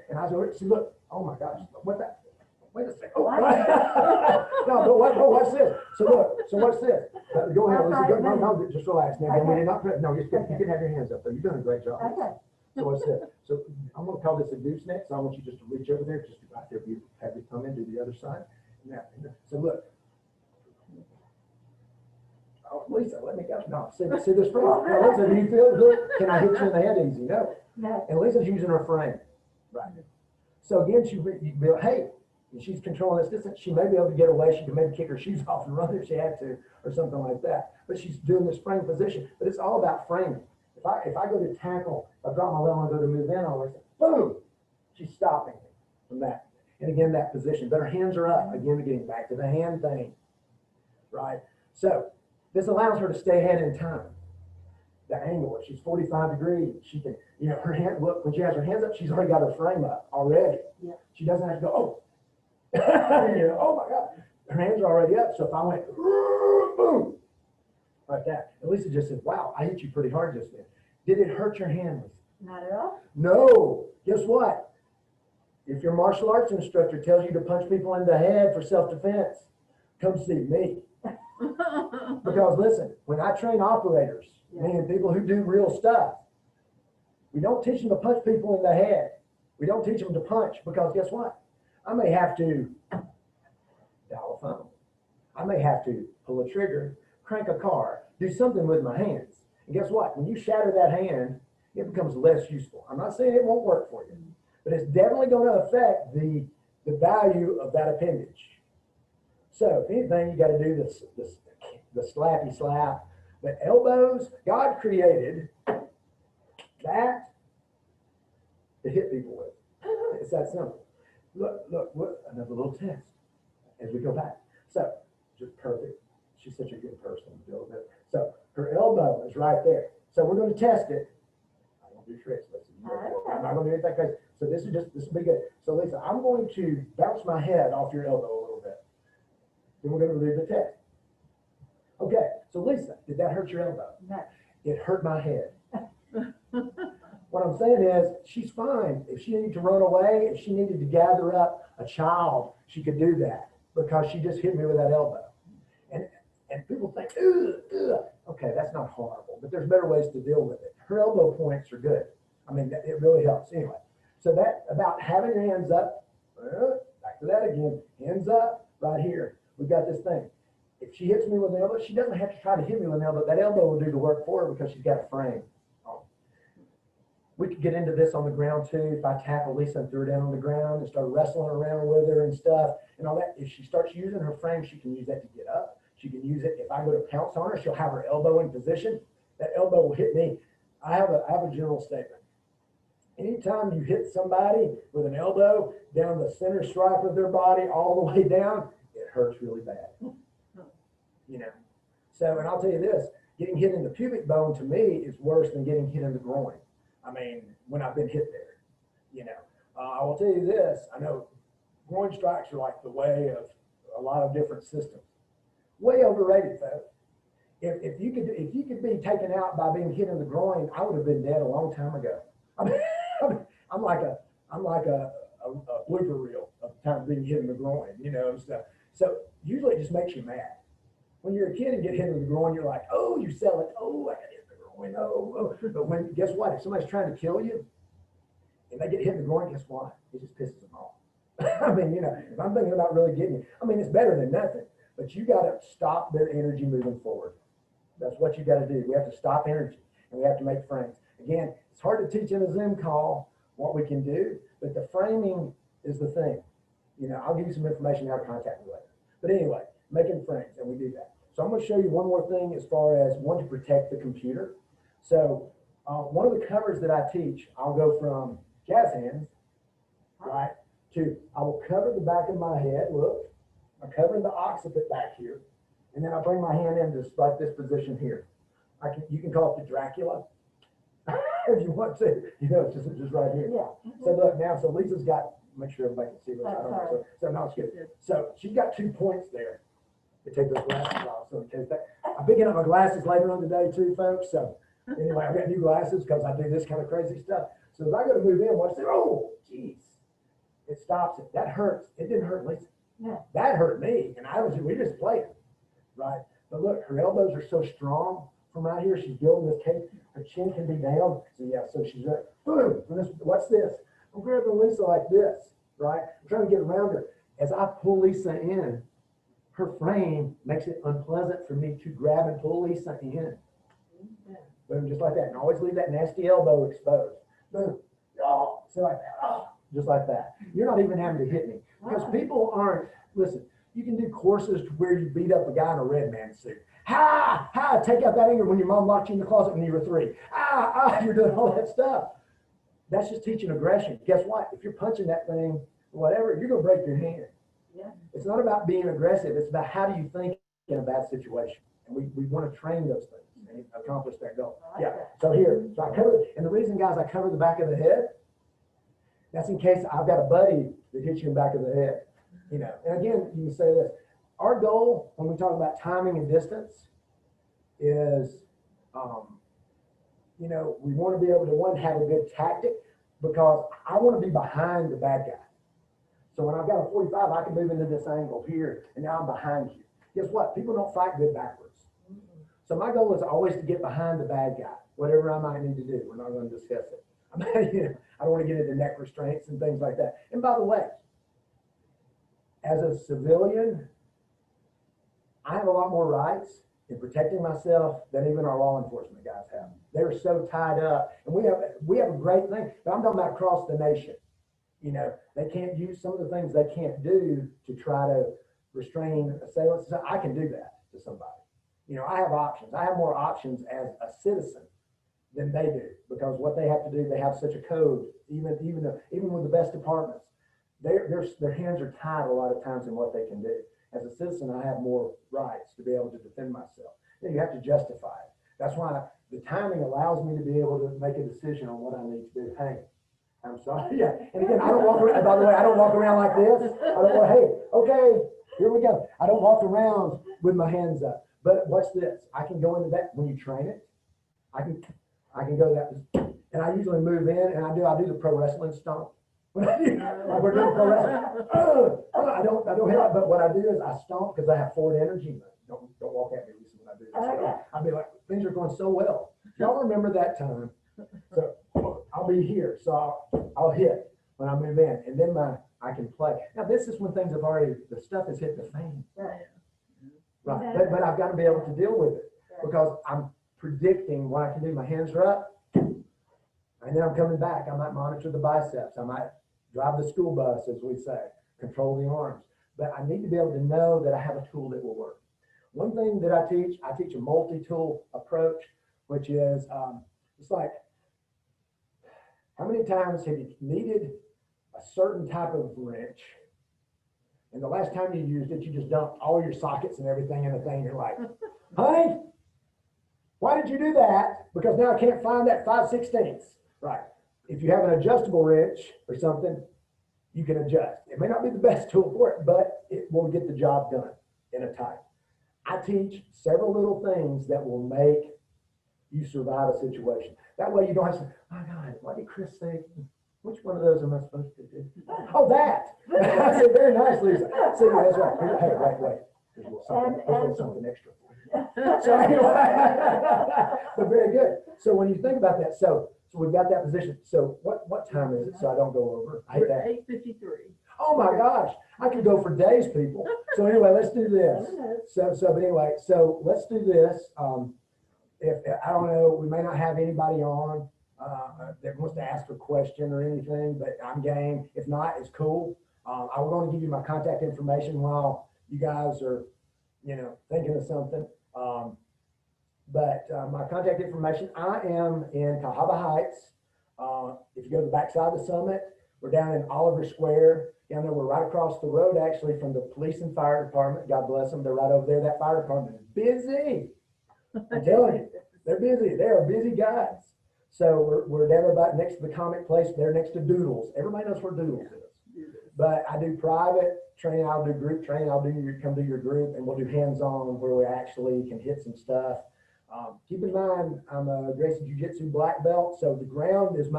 And I said, look, oh my gosh, what that? Wait a second. Oh, no, but watch this. So watch this. Go ahead. No, just relax. Now, we did not prep. No, you can have your hands up there. You're doing a great job. Okay. So what's this? So I'm going to call this a gooseneck. So I want you just to reach over there, just right there. Have you come in, do the other side. Now, so look. Oh, Lisa, let me go. No, see this frame. Now, Lisa, do you feel good? Can I hit you in the head easy? No. No. And Lisa's using her frame. Right. So again, you be hey, she's controlling this distance. She may be able to get away. She can maybe kick her shoes off and run if she had to, or something like that. But she's doing this frame position. But it's all about framing. If I go to tackle, I drop my level and go to move in on her, boom, she's stopping me from that. And again, that position. But her hands are up. Again, we're getting back to the hand thing, right? So this allows her to stay ahead in time. The angle, if she's 45 degrees, she can, her hand, look, when she has her hands up, she's already got her frame up already. Yeah. She doesn't have to go, oh, oh my God. Her hands are already up. So if I went, boom, like that. And Lisa just said, wow, I hit you pretty hard just then. Did it hurt your hand, Lisa? Not at all. No. Guess what? If your martial arts instructor tells you to punch people in the head for self-defense, come see me. Because listen, when I train operators, meaning people who do real stuff, we don't teach them to punch people in the head. We don't teach them to punch because guess what? I may have to dial a phone. I may have to pull a trigger, crank a car, do something with my hands. And guess what? When you shatter that hand, it becomes less useful. I'm not saying it won't work for you, but it's definitely going to affect the value of that appendage. So if anything, you got to do the slappy slap. But elbows, God created that to hit people with. It's that simple. Look, another little test as we go back. So, just perfect. She's such a good person to build it. So, her elbow is right there. So, we're going to test it. I don't do tricks, listen. I'm not going to do anything crazy. So, this will be good. So, Lisa, I'm going to bounce my head off your elbow a little bit. Then we're going to do the test. Okay, so Lisa, did that hurt your elbow? No. It hurt my head. What I'm saying is, she's fine. If she needed to run away, if she needed to gather up a child, she could do that because she just hit me with that elbow. And people think, ugh. Okay, that's not horrible, but there's better ways to deal with it. Her elbow points are good. I mean, it really helps. Anyway, so that about having your hands up, back to that again, hands up right here. We've got this thing. If she hits me with an elbow, she doesn't have to try to hit me with an elbow. That elbow will do the work for her because she's got a frame. We could get into this on the ground too. If I tackle Lisa and threw her down on the ground and start wrestling around with her and stuff and all that, if she starts using her frame, she can use that to get up. She can use it. If I go to pounce on her, she'll have her elbow in position. That elbow will hit me. I have a general statement. Anytime you hit somebody with an elbow down the center stripe of their body all the way down, it hurts really bad. You know. So, and I'll tell you this, getting hit in the pubic bone to me is worse than getting hit in the groin. I mean, when I've been hit there, you know. I will tell you this, I know groin strikes are like the way of a lot of different systems. Way overrated, folks. If you could be taken out by being hit in the groin, I would have been dead a long time ago. I mean, I'm like a blooper reel of the time being hit in the groin, you know, and stuff. So usually it just makes you mad. When you're a kid and get hit in the groin, you're like, oh, you sell it. Oh, I got hit in the groin. Oh. But when, guess what? If somebody's trying to kill you and they get hit in the groin, guess what? It just pisses them off. I mean, you know, if I'm thinking about really getting you, I mean, it's better than nothing, but you got to stop their energy moving forward. That's what you got to do. We have to stop energy and we have to make frames. Again, it's hard to teach in a Zoom call what we can do, but the framing is the thing. You know, I'll give you some information how to contact me later. But anyway, making frames, and we do that. So I'm going to show you one more thing as far as one to protect the computer. So one of the covers that I teach, I'll go from jazz hands, right, to I will cover the back of my head. Look, I'm covering the occiput back here, and then I bring my hand into like this position here. You can call it the Dracula if you want to. You know, it's just right here. Yeah. So look now. So Lisa's got. Make sure everybody can see this. I don't know. So no, it's good. So she's got 2 points there. To take those glasses off. So in case that, I'm picking up my glasses later on today too, folks. So anyway, I've got new glasses because I do this kind of crazy stuff. So as I go to move in, watch this. Oh, geez. It stops it. That hurts. It didn't hurt Lisa. No. That hurt me. And we just playing. Right? But look, her elbows are so strong from out here. She's building this cake. Her chin can be down. So yeah, so she's there. Boom. What's this? I'm grabbing Lisa like this, right? I'm trying to get around her. As I pull Lisa in, her frame makes it unpleasant for me to grab and pull Lisa in. Boom, just like that. And always leave that nasty elbow exposed. Boom. Oh, so like that. Oh, just like that. You're not even having to hit me. Because people aren't, listen, you can do courses to where you beat up a guy in a red man suit. Ha, take out that anger when your mom locked you in the closet when you were 3. You're doing all that stuff. That's just teaching aggression. Guess what? If you're punching that thing, whatever, you're going to break your hand. Yeah. It's not about being aggressive. It's about how do you think in a bad situation. And we want to train those things and accomplish that goal. Yeah. So here, so I cover, and the reason, guys, I cover the back of the head, that's in case I've got a buddy that hits you in the back of the head. You know, and again, you can say this. Our goal when we talk about timing and distance is, you know, we want to be able to, one, have a good tactic, because I want to be behind the bad guy. So when I've got a 45, I can move into this angle here, and now I'm behind you. Guess what? People don't fight good backwards. So my goal is always to get behind the bad guy, whatever I might need to do. We're not going to discuss it. I don't want to get into neck restraints and things like that. And by the way, as a civilian, I have a lot more rights in protecting myself than even our law enforcement guys have. They're so tied up, and we have a great thing, but I'm talking about across the nation. You know, they can't use some of the things they can't do to try to restrain assailants. I can do that to somebody. You know, I have options. I have more options as a citizen than they do, because what they have to do, they have such a code. Even with the best departments, their hands are tied a lot of times in what they can do. As a citizen, I have more rights to be able to defend myself. Then you have to justify it. That's why the timing allows me to be able to make a decision on what I need to do. Hey, I'm sorry. Yeah. And again, I don't walk around, by the way, I don't walk around like this. I don't go, hey, okay, here we go. I don't walk around with my hands up. But watch this. I can go into that when you train it. I can go that, and I usually move in, and I do the pro wrestling stomp. When I do, like we're doing pro wrestling, I don't hit it, but what I do is I stomp, because I have forward energy. Don't walk at me, Lisa, when I do this. I'll be like, things are going so well. Y'all remember that time? So I'll be here, so I'll hit when I move in, and then I can play. Now this is when things have already, the stuff has hit the fan. Right, but I've got to be able to deal with it, because I'm predicting what I can do. My hands are up, and then I'm coming back. I might monitor the biceps. I might drive the school bus, as we say, control the arms. But I need to be able to know that I have a tool that will work. One thing that I teach a multi-tool approach, which is, it's like, how many times have you needed a certain type of wrench, and the last time you used it, you just dumped all your sockets and everything in the thing? You're like, honey, why did you do that? Because now I can't find that 5/16. Right. If you have an adjustable wrench or something, you can adjust. It may not be the best tool for it, but it will get the job done in a time. I teach several little things that will make you survive a situation. That way you don't have to say, oh God, what did Chris say? Which one of those am I supposed to do? Oh, that. I said, very nice, Lisa. See, that's right. Hey, wait. There's a little something extra. So anyway, but very good. So when you think about that, so we've got that position. So what time is it? So I don't go over. I hate that. 8:53. Oh my gosh, I could go for days, people. So anyway, let's do this. But anyway, so let's do this. If I don't know, we may not have anybody on that wants to ask a question or anything, but I'm game. If not, it's cool. I'm going to give you my contact information while you guys are, thinking of something. But my contact information, I am in Cahaba Heights. If you go to the backside of the summit, we're down in Oliver Square. Down there, we're right across the road, actually, from the police and fire department. God bless them. They're right over there. That fire department is busy. I'm telling you, they're busy. They are busy guys. So we're down there about next to the comic place. They're next to Doodles. Everybody knows where Doodles is. But I do private training. I'll do group training. Come to your group, and we'll do hands-on where we actually can hit some stuff. Keep in mind, I'm a Gracie Jiu Jitsu black belt, so the ground is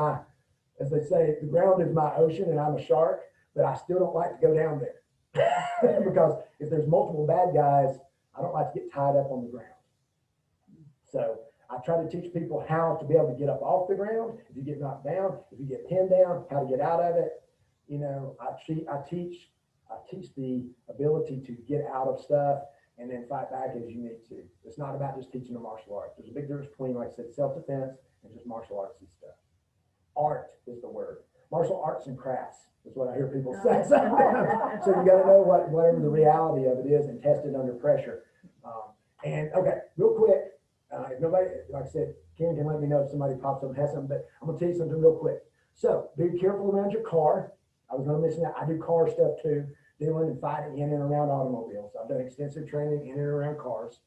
as they say, the ground is my ocean, and I'm a shark. But I still don't like to go down there because if there's multiple bad guys, I don't like to get tied up on the ground. So I try to teach people how to be able to get up off the ground. If you get knocked down, if you get pinned down, how to get out of it. I teach the ability to get out of stuff and then fight back as you need to. It's not about just teaching a martial art. There's a big difference between, like I said, self-defense and just martial arts and stuff. Art is the word. Martial arts and crafts is what I hear people say sometimes. So you got to know whatever the reality of it is and test it under pressure. And okay, real quick, if nobody, like I said, Ken can let me know if somebody pops up and has something, but I'm going to tell you something real quick. So be careful around your car. I was going to mention that. I do car stuff too, dealing and fighting in and around automobiles. I've done extensive training in and around cars.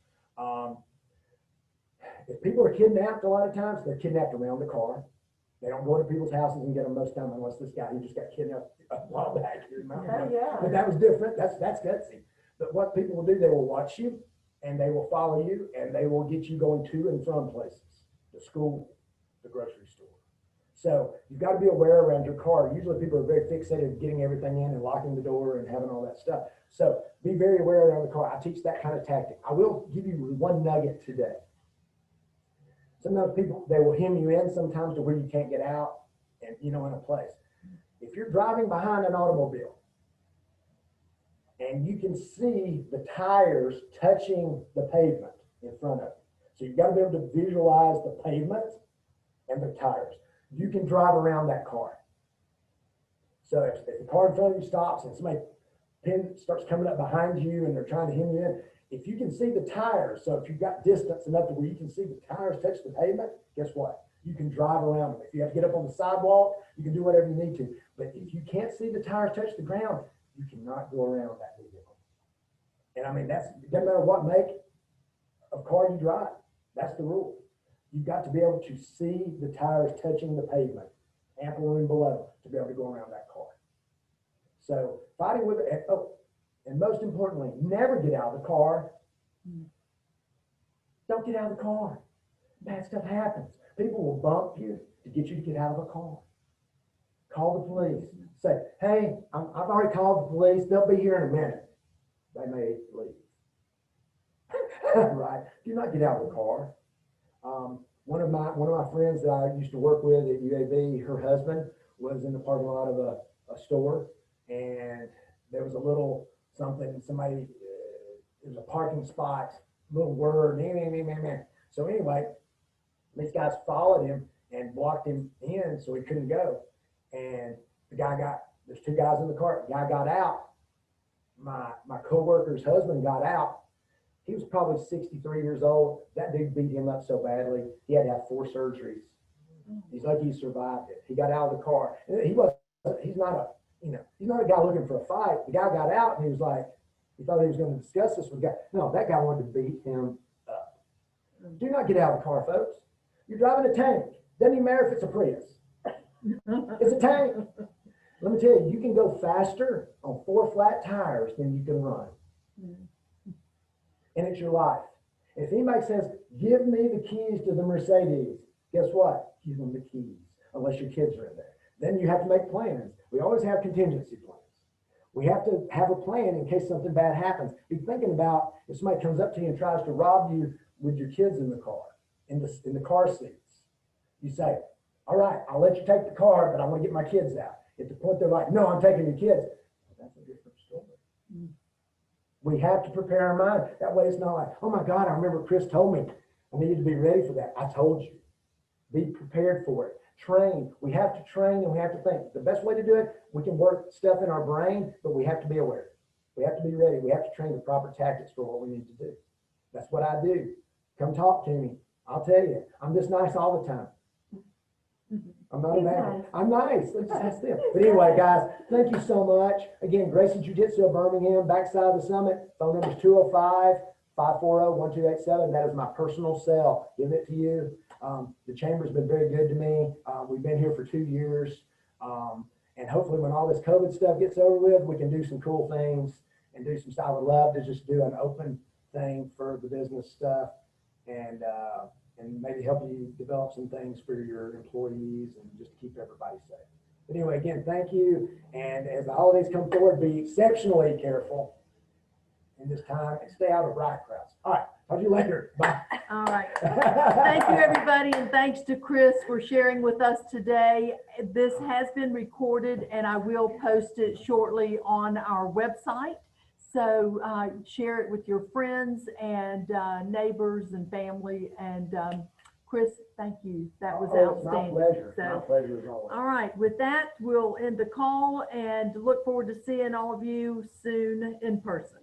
If people are kidnapped, a lot of times they're kidnapped around the car. They don't go to people's houses and get them most time, unless this guy, he just got kidnapped a while back here in Mountain. Yeah. But that was different. That's gutsy. But what people will do, they will watch you and they will follow you and they will get you going to and from places, to school, the grocery store. So you've got to be aware around your car. Usually people are very fixated getting everything in and locking the door and having all that stuff. So be very aware around the car. I teach that kind of tactic. I will give you one nugget today. Sometimes people, they will hem you in sometimes to where you can't get out and, in a place. If you're driving behind an automobile and you can see the tires touching the pavement in front of you, so you've got to be able to visualize the pavement and the tires. You can drive around that car. So if the car in front of you stops and somebody starts coming up behind you and they're trying to hem you in, if you can see the tires, so if you've got distance enough to where you can see the tires touch the pavement, guess what? You can drive around them. If you have to get up on the sidewalk, you can do whatever you need to. But if you can't see the tires touch the ground, you cannot go around that vehicle. And I mean, it doesn't matter what make of car you drive. That's the rule. You've got to be able to see the tires touching the pavement, ample room below, to be able to go around that car. So fighting with it, and most importantly, never get out of the car. Don't get out of the car. Bad stuff happens. People will bump you to get you to get out of a car. Call the police. Say, hey, I've already called the police. They'll be here in a minute. They may leave. Right? Do not get out of the car. One of my friends that I used to work with at UAB, her husband was in the parking lot of a store, and there was a little something, somebody, there was a parking spot, little word, so anyway, these guys followed him and blocked him in so he couldn't go. And there's two guys in the car. The guy got out. My coworker's husband got out. He was probably 63 years old. That dude beat him up so badly, he had to have 4 surgeries. He's lucky he survived it. He got out of the car. He's not a guy looking for a fight. The guy got out and he was like, he thought he was going to discuss this with the guy. No, that guy wanted to beat him up. Do not get out of the car, folks. You're driving a tank. Doesn't even matter if it's a Prius. It's a tank. Let me tell you, you can go faster on 4 flat tires than you can run. And it's your life. If anybody says, give me the keys to the Mercedes, guess what? Give them the keys, unless your kids are in there. Then you have to make plans. We always have contingency plans. We have to have a plan in case something bad happens. Be thinking about if somebody comes up to you and tries to rob you with your kids in the car, in the car seats. You say, all right, I'll let you take the car, but I want to get my kids out. At the point they're like, no, I'm taking your kids. That's a different story. We have to prepare our mind. That way it's not like, oh my God, I remember Chris told me I needed to be ready for that. I told you. Be prepared for it. Train. We have to train and we have to think. The best way to do it, we can work stuff in our brain, but we have to be aware. We have to be ready. We have to train the proper tactics for what we need to do. That's what I do. Come talk to me. I'll tell you. I'm just nice all the time. I'm not a bad. I'm nice. Let's just ask them. But anyway, guys, thank you so much. Again, Gracie Jiu Jitsu of Birmingham, backside of the summit. Phone number is 205-540-1287. That is my personal cell. Give it to you. The chamber's been very good to me. We've been here for 2 years. And hopefully when all this COVID stuff gets over with, we can do some cool things and do some stuff. I would love to just do an open thing for the business stuff and maybe help you develop some things for your employees and just keep everybody safe. But anyway, again, thank you. And as the holidays come forward, be exceptionally careful in this time and stay out of riot crowds. All right. Talk to you later. Bye. All right. Thank you, everybody, and thanks to Chris for sharing with us today. This has been recorded, and I will post it shortly on our website. So share it with your friends and neighbors and family. And Chris, thank you. That was outstanding. My pleasure. So, my pleasure as always. all right. With that, we'll end the call and look forward to seeing all of you soon in person.